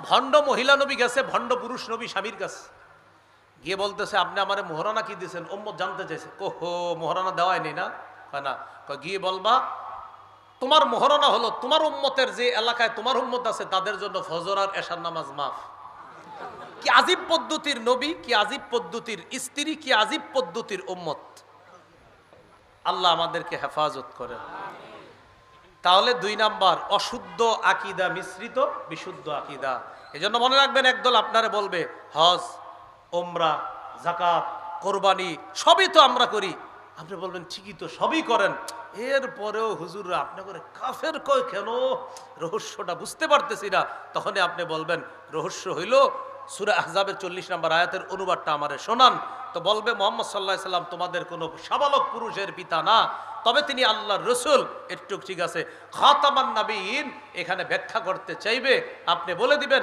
ভণ্ড মহিলা নবী গেছে ভণ্ড পুরুষ নবী স্বামীর কাছে, গিয়ে বলতেছে আপনি আমারে মোহরানা কি দিয়েছেন? উম্মত জানতে চাইছে। ওহো, মোহরানা দেওয়াই নেই না? না। গিয়ে বলবা তোমার মোহরানা হলো তোমার উম্মতের যে এলাকায় তোমার উম্মত আছে তাদের জন্য ফজর আর এশার নামাজ মাফ। কি আজীব পদ্ধতির নবী, কি আজীব পদ্ধতির স্ত্রী, কি আজীব পদ্ধতির উম্মত। আল্লাহ আমাদেরকে হেফাজত করেন। তাহলে 2 নাম্বার, অশুদ্ধ আকীদা মিশ্রিত বিশুদ্ধ আকীদা। এজন্য মনে রাখবেন, একদল আপনারে বলবে হজ, ওমরা, যাকাত, কোরবানি সবই তো আমরা করি। আপনি বলবেন ঠিকই তো, সবই করেন, এরপরেও হুজুররা আপনি করে কাফের কয় কেন? রহস্যটা বুঝতে পারতেছি না। তখনই আপনি বলবেন রহস্য হইল সূরা আহজাবের 40 নম্বর আয়াতের অনুবাদটা আমারে শোনান। তো বলবে মুহাম্মদ সাল্লাল্লাহু আলাইহি সাল্লাম তোমাদের কোনো সাবালক পুরুষের পিতা না, তবে তিনি আল্লাহর রসুল। একটু ঠিক আছে, খাতামান নাবিয়িন এখানে ব্যাখ্যা করতে চাইবে, আপনি বলে দিবেন